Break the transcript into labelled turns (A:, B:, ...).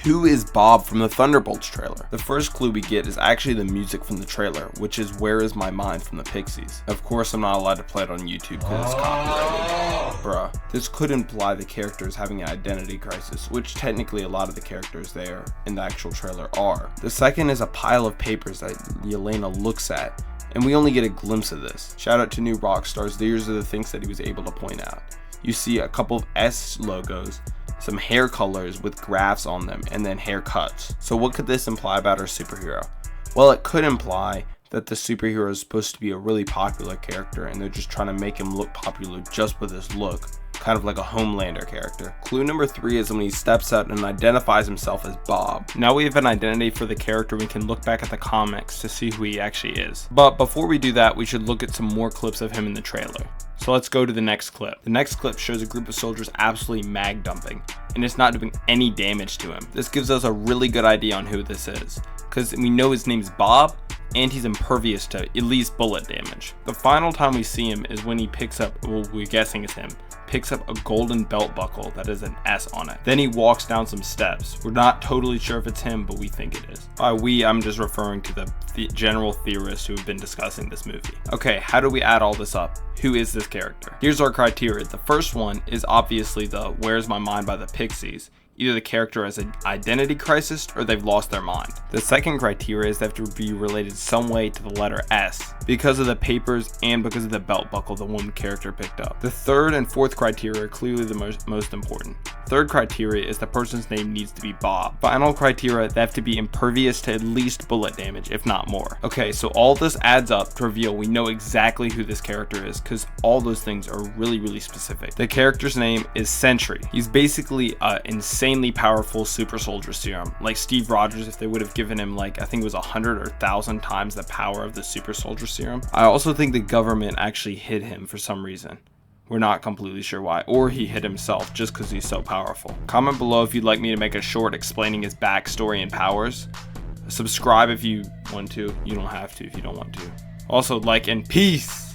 A: Who is Bob from the Thunderbolts trailer? The first clue we get is actually the music from the trailer, which is Where Is My Mind from the Pixies. Of course, I'm not allowed to play it on YouTube because it's copyrighted. Bruh. This could imply the character is having an identity crisis, which technically a lot of the characters there in the actual trailer are. The second is a pile of papers that Yelena looks at, and we only get a glimpse of this. Shout out to New Rockstars, these are the things that he was able to point out. You see a couple of S logos, some hair colors with graphs on them, and then haircuts. So what could this imply about our superhero? Well, it could imply that the superhero is supposed to be a really popular character and they're just trying to make him look popular just with his look, kind of like a Homelander character. Clue number 3 is when he steps out and identifies himself as Bob. Now we have an identity for the character, we can look back at the comics to see who he actually is. But before we do that, we should look at some more clips of him in the trailer. So let's go to the next clip. The next clip shows a group of soldiers absolutely mag dumping, and it's not doing any damage to him. This gives us a really good idea on who this is, because we know his name's Bob, and he's impervious to at least bullet damage. The final time we see him is when he picks up, well, we're guessing it's him, picks up a golden belt buckle that has an S on it. Then he walks down some steps. We're not totally sure if it's him, but we think it is. By we, I'm just referring to the general theorists who have been discussing this movie. Okay, how do we add all this up? Who is this character? Here's our criteria. The first one is obviously the Where's My Mind by the Pixies. Either the character has an identity crisis or they've lost their mind. The second criteria is they have to be related some way to the letter S because of the papers and because of the belt buckle the one character picked up. The third and fourth criteria are clearly the most important. Third criteria is the person's name needs to be Bob. Final criteria, they have to be impervious to at least bullet damage, if not more. Okay, so all this adds up to reveal we know exactly who this character is because all those things are really specific. The character's name is Sentry. He's basically an insanely powerful super soldier serum, like Steve Rogers if they would have given him like, I think it was 100 or 1,000 times the power of the super soldier serum. I also think the government actually hid him for some reason. We're not completely sure why, or he hid himself just because he's so powerful. Comment below if you'd like me to make a short explaining his backstory and powers. Subscribe if you want to. You don't have to if you don't want to. Also, like and peace!